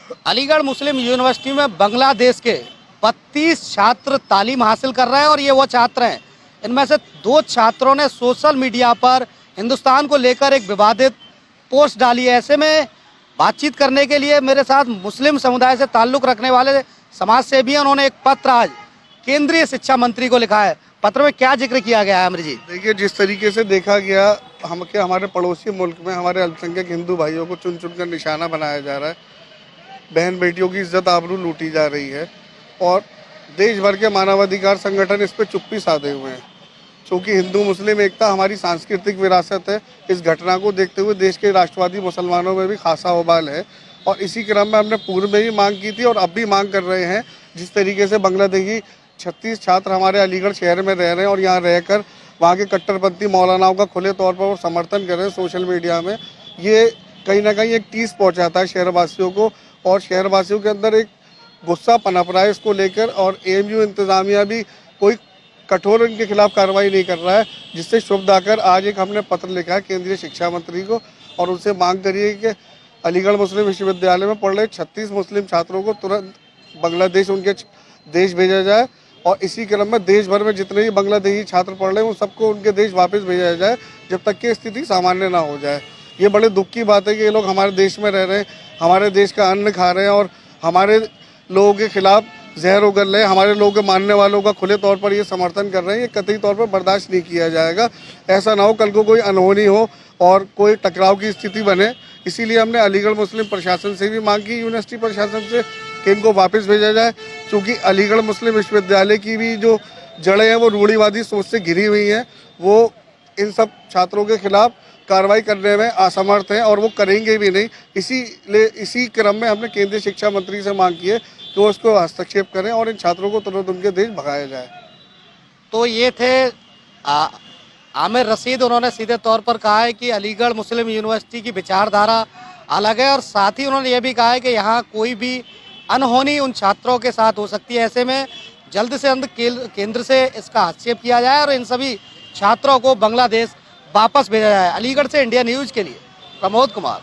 अलीगढ़ मुस्लिम university में बांग्लादेश के 32 छात्र तालीम हासिल कर रहे हैं और ये वो छात्र हैं, इनमें से 2 छात्रों ने सोशल मीडिया पर हिंदुस्तान को लेकर एक विवादित पोस्ट डाली है। ऐसे में बातचीत करने के लिए मेरे साथ मुस्लिम समुदाय से ताल्लुक़ रखने वाले समाज सेवी हैं। उन्होंने एक पत्र आज केंद्रीय शिक्षा मंत्री को लिखा है। पत्र में क्या जिक्र किया गया है अमर जी? देखिए, जिस तरीके से देखा गया हमारे पड़ोसी मुल्क में हमारे अल्पसंख्यक हिंदू भाइयों को चुन चुन कर निशाना बनाया जा रहा है, बहन बेटियों की इज्जत आबरू लूटी जा रही है और देश भर के मानवाधिकार संगठन इस पर चुप्पी साधे हुए हैं। चूँकि हिंदू मुस्लिम एकता हमारी सांस्कृतिक विरासत है, इस घटना को देखते हुए देश के राष्ट्रवादी मुसलमानों में भी खासा उबाल है और इसी क्रम में हमने पूर्व में भी मांग की थी और अब भी मांग कर रहे हैं। जिस तरीके से बांग्लादेशी 36 छात्र हमारे अलीगढ़ शहर में रह रहे हैं और यहाँ रहकर वहाँ के कट्टरपंथी मौलानाओं का खुले तौर पर वो समर्थन कर रहे हैं सोशल मीडिया में, ये कहीं ना कहीं एक टीस पहुँचाता है शहरवासियों को और शहरवासियों के अंदर एक गुस्सा पनप रहा है इसको लेकर और एएमयू इंतज़ामिया भी कोई कठोर इनके खिलाफ कार्रवाई नहीं कर रहा है, जिससे शुभदाकर आज एक हमने पत्र लिखा है केंद्रीय शिक्षा मंत्री को और उनसे मांग करिए कि अलीगढ़ मुस्लिम विश्वविद्यालय में पढ़ रहे 36 मुस्लिम छात्रों को तुरंत बांग्लादेश उनके देश भेजा जाए और इसी क्रम में देश भर में जितने भी बांग्लादेशी छात्र पढ़ रहे हैं उन सबको उनके देश वापस भेजा जाए जब तक कि स्थिति सामान्य ना हो जाए। ये बड़े दुख की बात है कि ये लोग हमारे देश में रह रहे हैं, हमारे देश का अन्न खा रहे हैं और हमारे लोगों के खिलाफ जहर उगल रहे हैं, हमारे लोगों के मानने वालों का खुले तौर पर ये समर्थन कर रहे हैं। ये कतई तौर पर बर्दाश्त नहीं किया जाएगा। ऐसा ना हो कल को कोई अनहोनी हो और कोई टकराव की स्थिति बने। इसीलिए हमने अलीगढ़ मुस्लिम प्रशासन से भी मांग की, यूनिवर्सिटी प्रशासन से, कि इनको वापस भेजा जाए। चूँकि अलीगढ़ मुस्लिम विश्वविद्यालय की भी जो जड़ें हैं वो रूढ़िवादी सोच से घिरी हुई हैं, वो इन सब छात्रों के खिलाफ कार्रवाई करने में असमर्थ हैं और वो करेंगे भी नहीं। इसी क्रम में हमने केंद्रीय शिक्षा मंत्री से मांग की है कि वो इसको हस्तक्षेप करें और इन छात्रों को तुरंत उनके देश भगाया जाए। तो ये थे आमिर रशीद। उन्होंने सीधे तौर पर कहा है कि अलीगढ़ मुस्लिम यूनिवर्सिटी की विचारधारा अलग है और साथ ही उन्होंने ये भी कहा है कि यहाँ कोई भी अनहोनी उन छात्रों के साथ हो सकती है। ऐसे में जल्द से जल्द केंद्र से इसका हस्तक्षेप किया जाए और इन सभी छात्रों को बांग्लादेश वापस भेजा जाए। अलीगढ़ से इंडिया न्यूज़ के लिए प्रमोद कुमार।